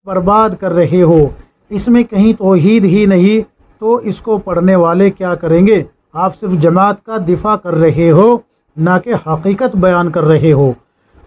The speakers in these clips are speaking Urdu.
برباد کر رہے ہو، اس میں کہیں توحید ہی نہیں تو اس کو پڑھنے والے کیا کریں گے؟ آپ صرف جماعت کا دفاع کر رہے ہو، نہ کہ حقیقت بیان کر رہے ہو۔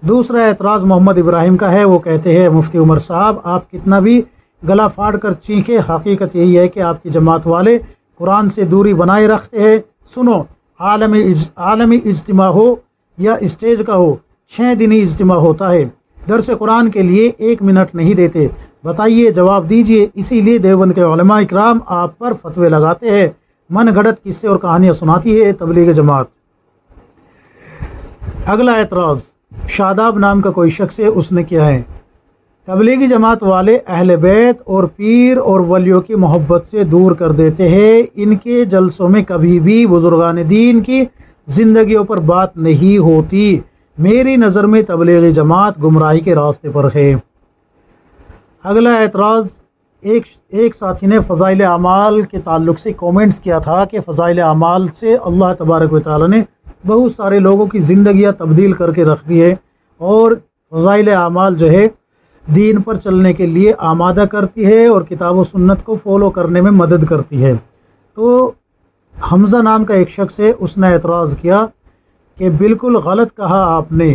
دوسرا اعتراض محمد ابراہیم کا ہے، وہ کہتے ہیں مفتی عمر صاحب آپ کتنا بھی گلا پھاڑ کر چیخیں، حقیقت یہی ہے کہ آپ کی جماعت والے قرآن سے دوری بنائے رکھتے ہیں۔ سنو، عالمی اجتماع ہو یا اسٹیج کا ہو، 6 دنی اجتماع ہوتا ہے، درس قرآن کے لیے 1 منٹ نہیں دیتے۔ بتائیے، جواب دیجئے۔ اسی لیے دیوبند کے علماء اکرام آپ پر فتوے لگاتے ہیں، من گھڑت قصے اور کہانیاں سناتی ہے تبلیغ جماعت۔ اگلا اعتراض، شاداب نام کا کوئی شخص ہے، اس نے کیا ہے؟ تبلیغی جماعت والے اہل بیت اور پیر اور ولیوں کی محبت سے دور کر دیتے ہیں، ان کے جلسوں میں کبھی بھی بزرگان دین کی زندگیوں پر بات نہیں ہوتی۔ میری نظر میں تبلیغی جماعت گمراہی کے راستے پر ہے۔ اگلا اعتراض، ایک ساتھی نے فضائل اعمال کے تعلق سے کومنٹس کیا تھا کہ فضائل اعمال سے اللہ تبارک و تعالی نے بہت سارے لوگوں کی زندگیاں تبدیل کر کے رکھ دی ہے، اور فضائل اعمال جو ہے دین پر چلنے کے لیے آمادہ کرتی ہے اور کتاب و سنت کو فالو کرنے میں مدد کرتی ہے۔ تو حمزہ نام کا ایک شخص ہے، اس نے اعتراض کیا کہ بالکل غلط کہا آپ نے،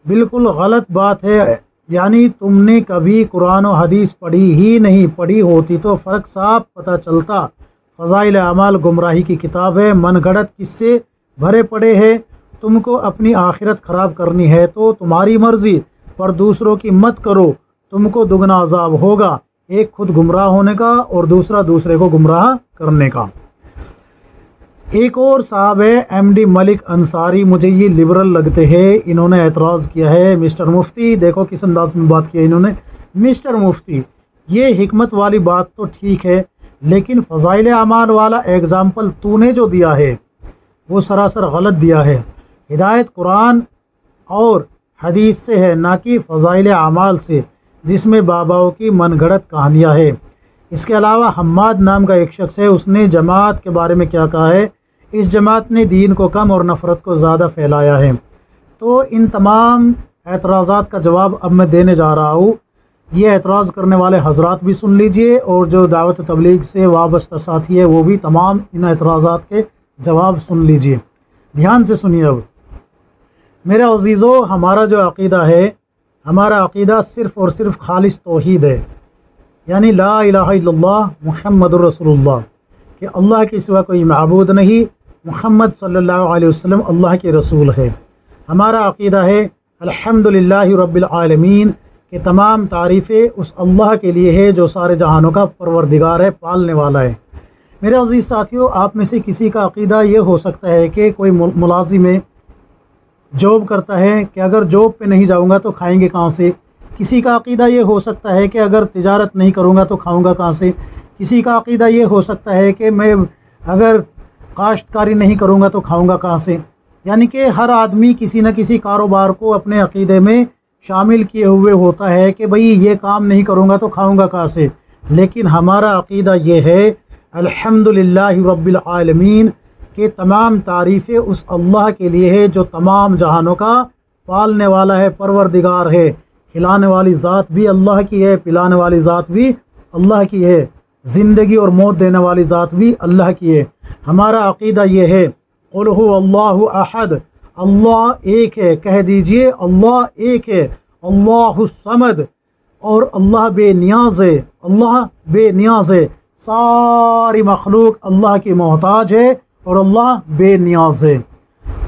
بالکل غلط بات ہے، یعنی تم نے کبھی قرآن و حدیث پڑھی ہی نہیں، پڑھی ہوتی تو فرق صاف پتہ چلتا۔ فضائل اعمال گمراہی کی کتاب ہے، من گھڑت قصے بھرے پڑے ہیں۔ تم کو اپنی آخرت خراب کرنی ہے تو تمہاری مرضی، پر دوسروں کی مت کرو، تم کو دگنا عذاب ہوگا، ایک خود گمراہ ہونے کا اور دوسرا دوسرے کو گمراہ کرنے کا۔ ایک اور صاحب ہے ایم ڈی ملک انصاری، مجھے یہ لبرل لگتے ہیں، انہوں نے اعتراض کیا ہے، مسٹر مفتی دیکھو کس انداز میں بات کیا انہوں نے، مسٹر مفتی یہ حکمت والی بات تو ٹھیک ہے، لیکن فضائل اعمال والا ایگزامپل تو نے جو دیا ہے وہ سراسر غلط دیا ہے۔ ہدایت قرآن اور حدیث سے ہے، نہ کہ فضائل اعمال سے، جس میں باباؤں کی من گھڑت کہانیاں ہیں۔ اس کے علاوہ حماد نام کا ایک شخص ہے، اس نے جماعت کے بارے میں کیا کہا ہے؟ اس جماعت نے دین کو کم اور نفرت کو زیادہ پھیلایا ہے۔ تو ان تمام اعتراضات کا جواب اب میں دینے جا رہا ہوں، یہ اعتراض کرنے والے حضرات بھی سن لیجئے، اور جو دعوت تبلیغ سے وابستہ ساتھی ہے وہ بھی تمام ان اعتراضات کے جواب سن لیجئے، دھیان سے سنیے۔ اب میرے عزیزو، ہمارا جو عقیدہ ہے، ہمارا عقیدہ صرف اور صرف خالص توحید ہے، یعنی لا الہ الا اللہ محمد الرسول اللہ، کہ اللہ کے سوا کوئی معبود نہیں، محمد صلی اللہ علیہ وسلم اللہ کے رسول ہے۔ ہمارا عقیدہ ہے الحمدللہ رب العالمین، کہ تمام تعریفیں اس اللہ کے لیے ہے جو سارے جہانوں کا پروردگار ہے، پالنے والا ہے۔ میرے عزیز ساتھیوں، آپ میں سے کسی کا عقیدہ یہ ہو سکتا ہے کہ کوئی ملازم ہے، جاب کرتا ہے، کہ اگر جاب پہ نہیں جاؤں گا تو کھائیں گے کہاں سے؟ کسی کا عقیدہ یہ ہو سکتا ہے کہ اگر تجارت نہیں کروں گا تو کھاؤں گا کہاں سے؟ کسی کا عقیدہ یہ ہو سکتا ہے کہ میں اگر کاشتکاری نہیں کروں گا تو کھاؤں گا کہاں سے؟ یعنی کہ ہر آدمی کسی نہ کسی کاروبار کو اپنے عقیدے میں شامل کیے ہوئے ہوتا ہے کہ بھئی یہ کام نہیں کروں گا تو کھاؤں گا کہاں سے؟ لیکن ہمارا عقیدہ یہ ہے الحمدللہ رب العالمین، کہ تمام تعریفیں اس اللہ کے لیے ہے جو تمام جہانوں کا پالنے والا ہے، پروردگار ہے۔ کھلانے والی ذات بھی اللہ کی ہے، پلانے والی ذات بھی اللہ کی ہے، زندگی اور موت دینے والی ذات بھی اللہ کی ہے۔ ہمارا عقیدہ یہ ہے قل هو اللہ احد، اللہ ایک ہے، کہہ دیجئے اللہ ایک ہے، اللہ الصمد، اور اللہ بے نیاز ہے، اللہ بے نیاز ہے، ساری مخلوق اللہ کی محتاج ہے اور اللہ بے نیاز ہے۔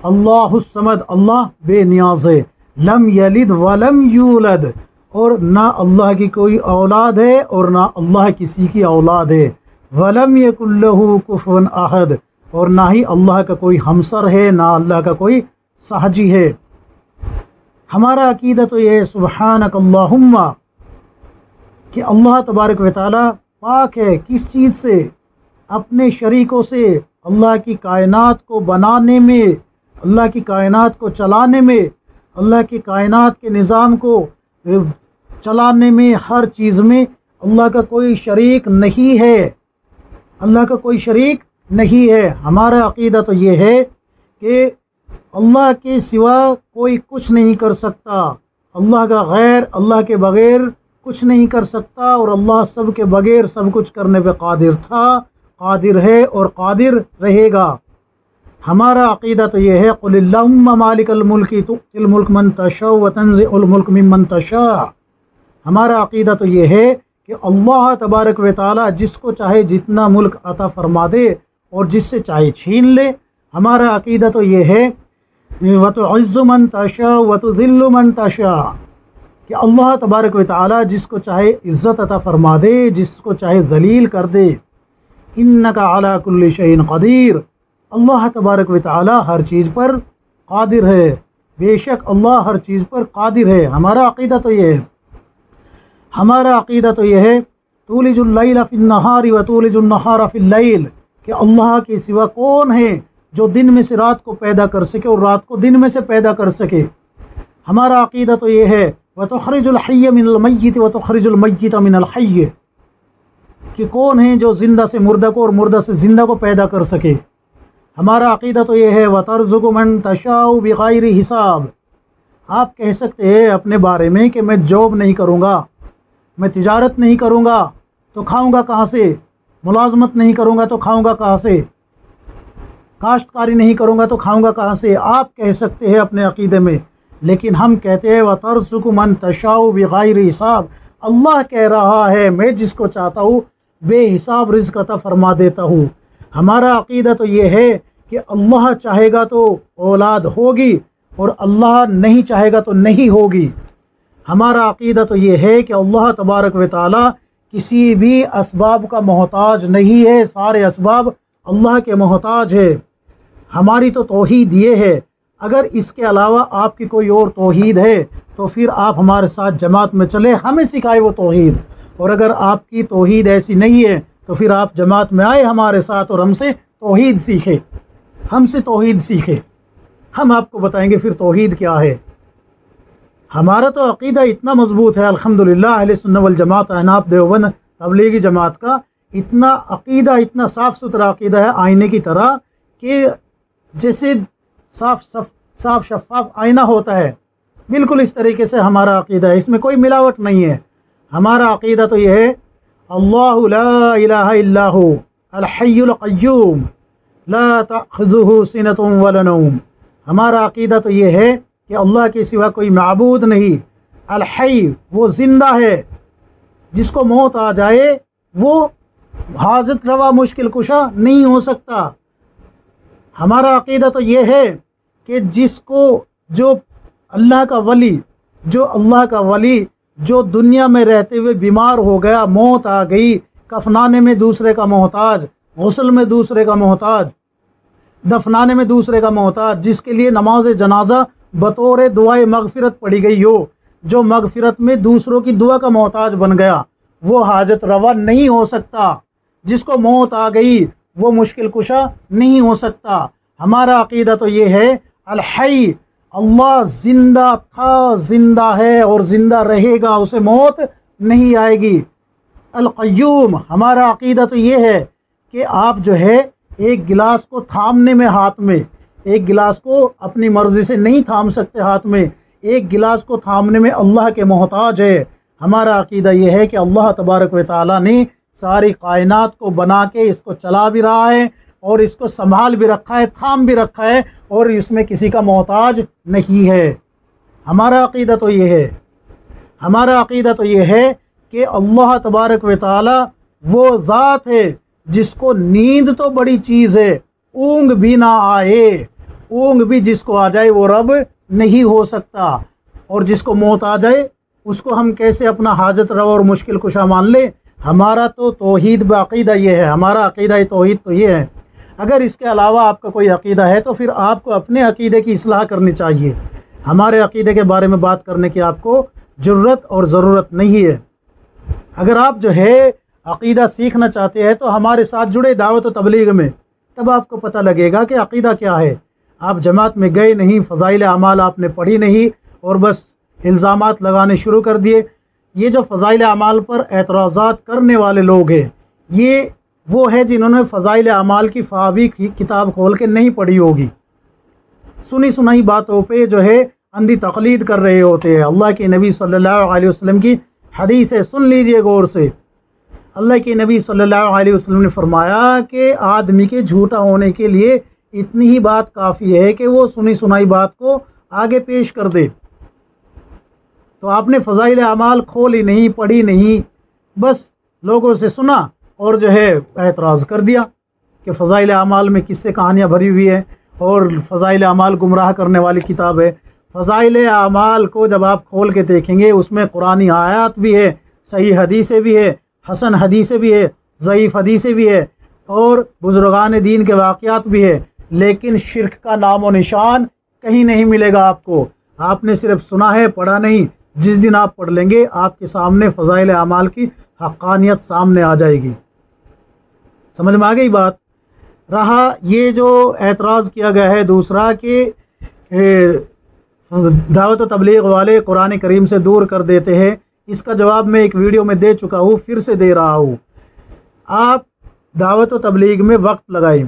اللہ الصمد، اللہ بے نیاز ہے، لم یلد ولم یولد، اور نہ اللہ کی کوئی اولاد ہے اور نہ اللہ کسی کی اولاد ہے، ولم یکن لہ کفوا احد، اور نہ ہی اللہ کا کوئی ہمسر ہے، نہ اللہ کا کوئی سہجی ہے۔ ہمارا عقیدہ تو یہ ہے سبحانک اللہم، کہ اللہ تبارک و تعالی پاک ہے کس چیز سے؟ اپنے شریکوں سے۔ اللہ کی کائنات کو بنانے میں، اللہ کی کائنات کو چلانے میں، اللہ کی کائنات کے نظام کو چلانے میں، ہر چیز میں اللہ کا کوئی شریک نہیں ہے، اللہ کا کوئی شریک نہیں ہے۔ ہمارا عقیدہ تو یہ ہے کہ اللہ کے سوا کوئی کچھ نہیں کر سکتا، اللہ کا غیر، اللہ کے بغیر کچھ نہیں کر سکتا، اور اللہ سب کے بغیر سب کچھ کرنے پہ قادر تھا، قادر ہے اور قادر رہے گا۔ ہمارا عقیدہ تو یہ ہے قل اللہم مالک الملک تؤتی الملک من تشاء وتنزع الملک ممن تشاء۔ ہمارا عقیدہ تو یہ ہے کہ اللہ تبارک و تعالی جس کو چاہے جتنا ملک عطا فرما دے اور جس سے چاہے چھین لے۔ ہمارا عقیدہ تو یہ ہے وتعز من تشاء وتذل من تشاء، کہ اللہ تبارک و تعالی جس کو چاہے عزت عطا فرما دے، جس کو چاہے ذلیل کر دے۔ انک علی کل شیء قدیر، اللہ تبارک و تعالی ہر چیز پر قادر ہے، بے شک اللہ ہر چیز پر قادر ہے۔ ہمارا عقیدہ تو یہ ہے، ہمارا عقیدہ تو یہ ہے تولج اللیل فی النہار وتولج النہار فی اللیل، کہ اللہ کے سوا کون ہے جو دن میں سے رات کو پیدا کر سکے اور رات کو دن میں سے پیدا کر سکے۔ ہمارا عقیدہ تو یہ ہے وتخرج الحی من المیت وتخرج المیت من الحی، کہ کون ہے جو زندہ سے مردہ کو اور مردہ سے زندہ کو پیدا کر سکے۔ ہمارا عقیدہ تو یہ ہے وترزق من تشاء بغیر حساب۔ آپ کہہ سکتے ہیں اپنے بارے میں کہ میں جاب نہیں کروں گا، میں تجارت نہیں کروں گا تو کھاؤں گا کہاں سے، ملازمت نہیں کروں گا تو کھاؤں گا کہاں سے، کاشتکاری نہیں کروں گا تو کھاؤں گا کہاں سے، آپ کہہ سکتے ہیں اپنے عقیدے میں، لیکن ہم کہتے ہیں وَتَرْزُقُ مَن تَشَاءُ بِغَيْرِ حساب۔ اللہ کہہ رہا ہے میں جس کو چاہتا ہوں بے حساب رزق عطا فرما دیتا ہوں۔ ہمارا عقیدہ تو یہ ہے کہ اللہ چاہے گا تو اولاد ہوگی اور اللہ نہیں چاہے گا تو نہیں ہوگی۔ ہمارا عقیدہ تو یہ ہے کہ اللہ تبارک و تعالی کسی بھی اسباب کا محتاج نہیں ہے، سارے اسباب اللہ کے محتاج ہے۔ ہماری تو توحید یہ ہے، اگر اس کے علاوہ آپ کی کوئی اور توحید ہے تو پھر آپ ہمارے ساتھ جماعت میں چلے، ہمیں سکھائے وہ توحید، اور اگر آپ کی توحید ایسی نہیں ہے تو پھر آپ جماعت میں آئے ہمارے ساتھ اور ہم سے توحید سیکھے، ہم سے توحید سیکھے، ہم آپ کو بتائیں گے پھر توحید کیا ہے۔ ہمارا تو عقیدہ اتنا مضبوط ہے الحمدللہ، اہل سنت والجماعت احناف دیوبند تبلیغی جماعت کا اتنا عقیدہ، اتنا صاف ستھرا عقیدہ ہے آئینے کی طرح، کہ جیسے صاف شفاف آئینہ ہوتا ہے، بالکل اس طریقے سے ہمارا عقیدہ ہے، اس میں کوئی ملاوٹ نہیں ہے۔ ہمارا عقیدہ تو یہ ہے اللہ لا الہ الا ہو الحی القیوم لا تأخذہ سنۃ ولا نوم۔ ہمارا عقیدہ تو یہ ہے کہ اللہ کے سوا کوئی معبود نہیں، الحی وہ زندہ ہے، جس کو موت آ جائے وہ حاجت روا مشکل کشا نہیں ہو سکتا۔ ہمارا عقیدہ تو یہ ہے کہ جس کو جو اللہ کا ولی جو دنیا میں رہتے ہوئے بیمار ہو گیا، موت آ گئی، کفنانے میں دوسرے کا محتاج، غسل میں دوسرے کا محتاج، دفنانے میں دوسرے کا محتاج، جس کے لیے نماز جنازہ بطور دعائے مغفرت پڑھی گئی ہو، جو مغفرت میں دوسروں کی دعا کا محتاج بن گیا، وہ حاجت روا نہیں ہو سکتا۔ جس کو موت آ گئی وہ مشکل کشا نہیں ہو سکتا۔ ہمارا عقیدہ تو یہ ہے الحی، اللہ زندہ تھا، زندہ ہے اور زندہ رہے گا، اسے موت نہیں آئے گی۔ القیوم، ہمارا عقیدہ تو یہ ہے کہ آپ جو ہے ایک گلاس کو تھامنے میں ہاتھ میں، ایک گلاس کو اپنی مرضی سے نہیں تھام سکتے ہاتھ میں، ایک گلاس کو تھامنے میں اللہ کے محتاج ہے۔ ہمارا عقیدہ یہ ہے کہ اللہ تبارک و تعالیٰ نے ساری کائنات کو بنا کے اس کو چلا بھی رہا ہے اور اس کو سنبھال بھی رکھا ہے، تھام بھی رکھا ہے، اور اس میں کسی کا محتاج نہیں ہے۔ ہمارا عقیدہ تو یہ ہے، ہمارا عقیدہ تو یہ ہے کہ اللہ تبارک و تعالیٰ وہ ذات ہے جس کو نیند تو بڑی چیز ہے، اونگ بھی نہ آئے، اونگ بھی جس کو آ جائے وہ رب نہیں ہو سکتا، اور جس کو موت آ جائے اس کو ہم کیسے اپنا حاجت روا اور مشکل کشا مان لے۔ ہمارا تو توحید بعقیدہ یہ ہے، ہمارا عقیدہ توحید تو یہ ہے۔ اگر اس کے علاوہ آپ کا کوئی عقیدہ ہے تو پھر آپ کو اپنے عقیدے کی اصلاح کرنی چاہیے، ہمارے عقیدے کے بارے میں بات کرنے کی آپ کو جرت اور ضرورت نہیں ہے۔ اگر آپ جو ہے عقیدہ سیکھنا چاہتے ہیں تو ہمارے ساتھ جڑے دعوت و تبلیغ میں، تب آپ کو پتہ لگے گا کہ عقیدہ کیا ہے۔ آپ جماعت میں گئے نہیں، فضائل اعمال آپ نے پڑھی نہیں اور بس الزامات لگانے شروع کر دیے۔ یہ جو فضائل اعمال پر اعتراضات کرنے والے لوگ ہیں، یہ وہ ہے جنہوں نے فضائل اعمال کی فاوی کی کتاب کھول کے نہیں پڑھی ہوگی، سنی سنائی باتوں پہ جو ہے اندھی تقلید کر رہے ہوتے ہیں۔ اللہ کے نبی صلی اللہ علیہ وسلم کی حدیث ہے، سن لیجئے غور سے۔ اللہ کے نبی صلی اللہ علیہ وسلم نے فرمایا کہ آدمی کے جھوٹا ہونے کے لیے اتنی ہی بات کافی ہے کہ وہ سنی سنائی بات کو آگے پیش کر دے۔ تو آپ نے فضائل اعمال کھولی نہیں، پڑھی نہیں، بس لوگوں سے سنا اور جو ہے اعتراض کر دیا کہ فضائل اعمال میں کس سے کہانیاں بھری ہوئی ہیں اور فضائل اعمال گمراہ کرنے والی کتاب ہے۔ فضائل اعمال کو جب آپ کھول کے دیکھیں گے اس میں قرآنی آیات بھی ہے، صحیح حدیثیں بھی ہے، حسن حدیثیں بھی ہے، ضعیف حدیثیں بھی ہے اور بزرگان دین کے واقعات بھی ہے، لیکن شرک کا نام و نشان کہیں نہیں ملے گا آپ کو۔ آپ نے صرف سنا ہے، پڑھا نہیں۔ جس دن آپ پڑھ لیں گے آپ کے سامنے فضائل اعمال کی حقانیت سامنے آ جائے گی۔ سمجھ میں آ گئی بات؟ رہا یہ جو اعتراض کیا گیا ہے دوسرا کہ دعوت و تبلیغ والے قرآن کریم سے دور کر دیتے ہیں، اس کا جواب میں ایک ویڈیو میں دے چکا ہوں، پھر سے دے رہا ہوں۔ آپ دعوت و تبلیغ میں وقت لگائیں۔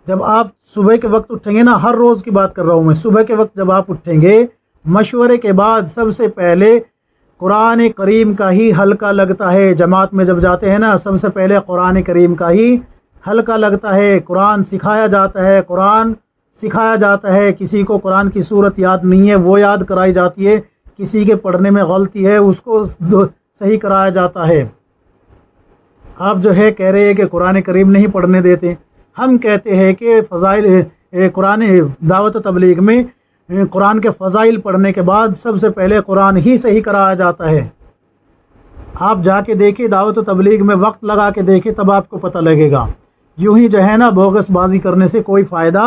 جب آپ صبح کے وقت اٹھیں گے نا، ہر روز کی بات کر رہا ہوں میں، صبح کے وقت جب آپ اٹھیں گے مشورے کے بعد سب سے پہلے قرآن کریم کا ہی حلقہ لگتا ہے۔ جماعت میں جب جاتے ہیں نا، سب سے پہلے قرآن کریم کا ہی حلقہ لگتا ہے، قرآن سکھایا جاتا ہے، قرآن سکھایا جاتا ہے۔ کسی کو قرآن کی صورت یاد نہیں ہے وہ یاد کرائی جاتی ہے، کسی کے پڑھنے میں غلطی ہے اس کو صحیح کرایا جاتا ہے۔ آپ جو ہے کہہ رہے ہیں کہ قرآن کریم نہیں پڑھنے دیتے، ہم کہتے ہیں کہ فضائل قرآن دعوت و تبلیغ میں قرآن کے فضائل پڑھنے کے بعد سب سے پہلے قرآن ہی صحیح کرایا جاتا ہے۔ آپ جا کے دیکھیں دعوت و تبلیغ میں وقت لگا کے دیکھیں، تب آپ کو پتہ لگے گا۔ یوں ہی جو ہے نا بوگس بازی کرنے سے کوئی فائدہ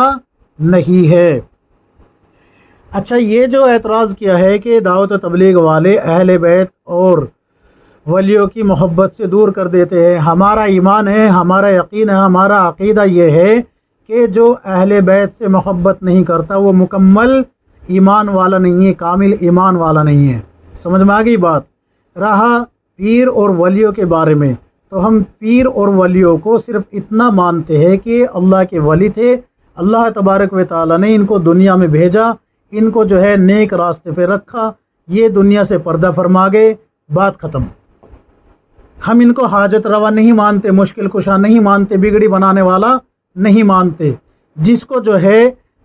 نہیں ہے۔ اچھا، یہ جو اعتراض کیا ہے کہ دعوت و تبلیغ والے اہل بیت اور ولیوں کی محبت سے دور کر دیتے ہیں، ہمارا ایمان ہے، ہمارا یقین ہے، ہمارا عقیدہ یہ ہے کہ جو اہل بیت سے محبت نہیں کرتا وہ مکمل ایمان والا نہیں ہے، کامل ایمان والا نہیں ہے۔ سمجھ میں آ گئی بات؟ رہا پیر اور ولیوں کے بارے میں، تو ہم پیر اور ولیوں کو صرف اتنا مانتے ہیں کہ اللہ کے ولی تھے، اللہ تبارک و تعالیٰ نے ان کو دنیا میں بھیجا، ان کو جو ہے نیک راستے پہ رکھا، یہ دنیا سے پردہ فرما گئے، بات ختم۔ ہم ان کو حاجت روا نہیں مانتے، مشکل کشا نہیں مانتے، بگڑی بنانے والا نہیں مانتے۔ جس کو جو ہے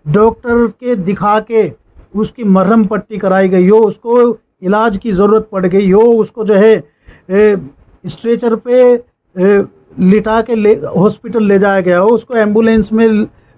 ڈاکٹر کے دکھا کے اس کی مرہم پٹی کرائی گئی ہو، اس کو علاج کی ضرورت پڑ گئی ہو، اس کو جو ہے اسٹریچر پہ لٹا کے ہاسپٹل لے جایا گیا ہو، اس کو ایمبولینس میں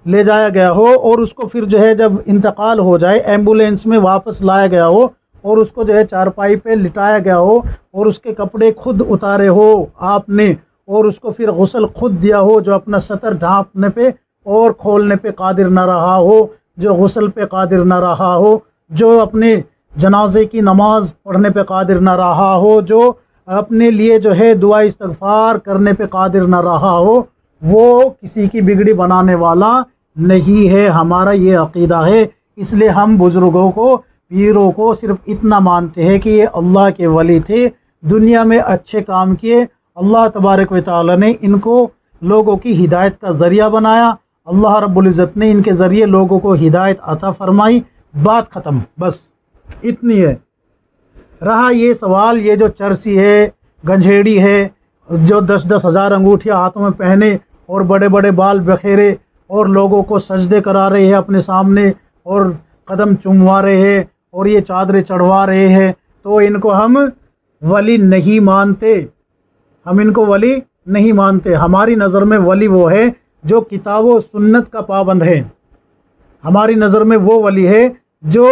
لے جایا گیا ہو اور اس کو پھر جو ہے جب انتقال ہو جائے ایمبولینس میں واپس لایا گیا ہو اور اس کو جو ہے چارپائی پہ لٹایا گیا ہو اور اس کے کپڑے خود اتارے ہو آپ نے اور اس کو پھر غسل خود دیا ہو، جو اپنا سطر ڈھانپنے پہ اور کھولنے پہ قادر نہ رہا ہو، جو غسل پہ قادر نہ رہا ہو، جو اپنے جنازے کی نماز پڑھنے پہ قادر نہ رہا ہو، جو اپنے لیے جو ہے دعا استغفار کرنے پہ قادر نہ رہا ہو، وہ کسی کی بگڑی بنانے والا نہیں ہے۔ ہمارا یہ عقیدہ ہے، اس لیے ہم بزرگوں کو، پیروں کو صرف اتنا مانتے ہیں کہ یہ اللہ کے ولی تھے، دنیا میں اچھے کام کیے، اللہ تبارک و تعالی نے ان کو لوگوں کی ہدایت کا ذریعہ بنایا، اللہ رب العزت نے ان کے ذریعے لوگوں کو ہدایت عطا فرمائی، بات ختم، بس اتنی ہے۔ رہا یہ سوال، یہ جو چرسی ہے، گنجھیڑی ہے، جو 10-10 ہزار انگوٹھیاں ہاتھوں میں پہنے اور بڑے بڑے بال بکھیرے اور لوگوں کو سجدے کرا رہے ہیں اپنے سامنے اور قدم چوموا رہے ہیں اور یہ چادریں چڑھوا رہے ہیں، تو ان کو ہم ولی نہیں مانتے، ہم ان کو ولی نہیں مانتے۔ ہماری نظر میں ولی وہ ہے جو کتاب و سنت کا پابند ہے، ہماری نظر میں وہ ولی ہے جو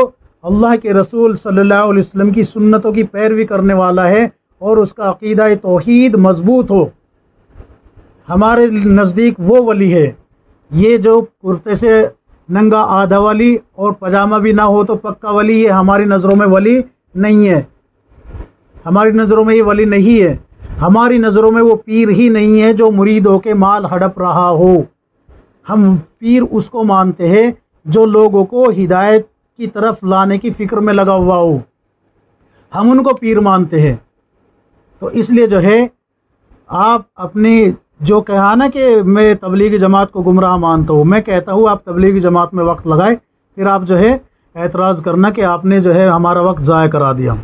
اللہ کے رسول صلی اللہ علیہ وسلم کی سنتوں کی پیروی کرنے والا ہے اور اس کا عقیدہ توحید مضبوط ہو، ہمارے نزدیک وہ ولی ہے۔ یہ جو کرتے سے ننگا آدھا ولی اور پاجامہ بھی نہ ہو تو پکا ولی، یہ ہماری نظروں میں ولی نہیں ہے، ہماری نظروں میں یہ ولی نہیں ہے، ہماری نظروں میں وہ پیر ہی نہیں ہے جو مریدوں کے مال ہڑپ رہا ہو۔ ہم پیر اس کو مانتے ہیں جو لوگوں کو ہدایت کی طرف لانے کی فکر میں لگا ہوا ہو، ہم ان کو پیر مانتے ہیں۔ تو اس لیے جو ہے آپ اپنی جو کہا نا کہ میں تبلیغی جماعت کو گمراہ مانتا ہوں، میں کہتا ہوں آپ تبلیغی جماعت میں وقت لگائے، پھر آپ جو ہے اعتراض کرنا کہ آپ نے جو ہے ہمارا وقت ضائع کرا دیا۔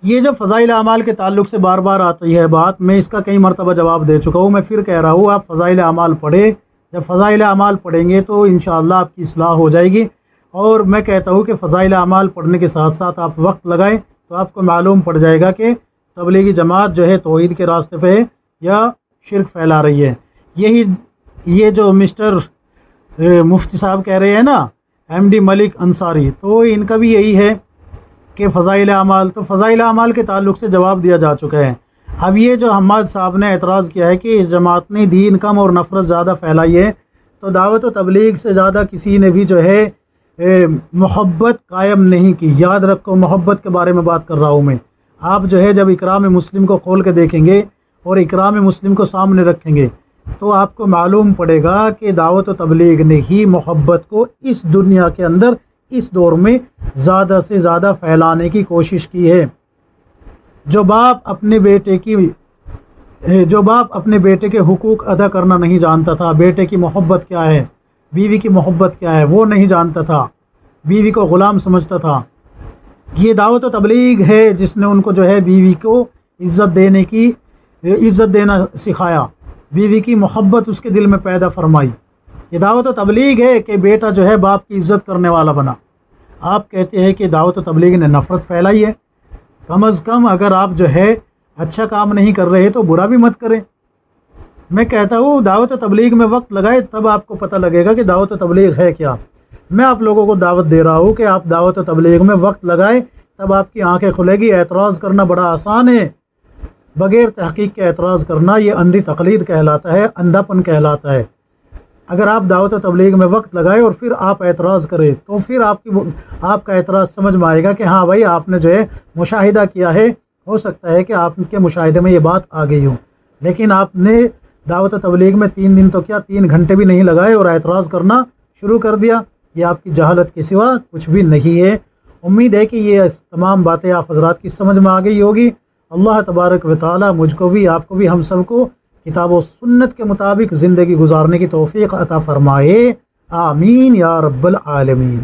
یہ جو فضائل اعمال کے تعلق سے بار بار آتی ہے بات، میں اس کا کئی مرتبہ جواب دے چکا ہوں، میں پھر کہہ رہا ہوں آپ فضائل اعمال پڑھیں، جب فضائل اعمال پڑھیں گے تو انشاءاللہ آپ کی اصلاح ہو جائے گی۔ اور میں کہتا ہوں کہ فضائل اعمال پڑھنے کے ساتھ ساتھ آپ وقت لگائیں تو آپ کو معلوم پڑ جائے گا کہ تبلیغی جماعت جو ہے توحید کے راستے پہ ہے یا شرک پھیلا رہی ہے۔ یہ جو مسٹر مفتی صاحب کہہ رہے ہیں نا، ایم ڈی ملک انصاری، تو ان کا بھی یہی ہے کہ فضائل اعمال، تو فضائل اعمال کے تعلق سے جواب دیا جا چکا ہے۔ اب یہ جو حماد صاحب نے اعتراض کیا ہے کہ اس جماعت نے دین کم اور نفرت زیادہ پھیلائی ہے، تو دعوت و تبلیغ سے زیادہ کسی نے بھی جو ہے محبت قائم نہیں کی۔ یاد رکھو، محبت کے بارے میں بات کر رہا ہوں میں۔ آپ جو ہے جب اکرام مسلم کو کھول کے دیکھیں گے اور اکرام مسلم کو سامنے رکھیں گے تو آپ کو معلوم پڑے گا کہ دعوت و تبلیغ نے ہی محبت کو اس دنیا کے اندر اس دور میں زیادہ سے زیادہ پھیلانے کی کوشش کی ہے۔ جو باپ اپنے بیٹے کے حقوق ادا کرنا نہیں جانتا تھا، بیٹے کی محبت کیا ہے، بیوی کی محبت کیا ہے، وہ نہیں جانتا تھا، بیوی کو غلام سمجھتا تھا، یہ دعوت و تبلیغ ہے جس نے ان کو جو ہے بیوی کو عزت دینا سکھایا، بیوی کی محبت اس کے دل میں پیدا فرمائی۔ یہ دعوت و تبلیغ ہے کہ بیٹا جو ہے باپ کی عزت کرنے والا بنا۔ آپ کہتے ہیں کہ دعوت و تبلیغ نے نفرت پھیلائی ہے، کم از کم اگر آپ جو ہے اچھا کام نہیں کر رہے تو برا بھی مت کریں۔ میں کہتا ہوں دعوت و تبلیغ میں وقت لگائے تب آپ کو پتہ لگے گا کہ دعوت و تبلیغ ہے کیا۔ میں آپ لوگوں کو دعوت دے رہا ہوں کہ آپ دعوت و تبلیغ میں وقت لگائیں، تب آپ کی آنکھیں کھلے گی۔ اعتراض کرنا بڑا آسان ہے، بغیر تحقیق کے اعتراض کرنا یہ اندھی تقلید کہلاتا ہے، اندھا پن کہلاتا ہے۔ اگر آپ دعوت و تبلیغ میں وقت لگائے اور پھر آپ اعتراض کریں تو پھر آپ کا اعتراض سمجھ میں آئے گا کہ ہاں بھائی آپ نے جو ہے مشاہدہ کیا ہے، ہو سکتا ہے کہ آپ کے مشاہدے میں یہ بات آ گئی ہو، لیکن آپ نے دعوت و تبلیغ میں 3 دن تو کیا 3 گھنٹے بھی نہیں لگائے اور اعتراض کرنا شروع کر دیا۔ یہ آپ کی جہالت کے سوا کچھ بھی نہیں ہے۔ امید ہے کہ یہ تمام باتیں آپ حضرات کی سمجھ میں آ گئی ہوگی۔ اللہ تبارک و تعالی مجھ کو بھی، آپ کو بھی، ہم سب کو کتاب و سنت کے مطابق زندگی گزارنے کی توفیق عطا فرمائے، آمین یا رب العالمین۔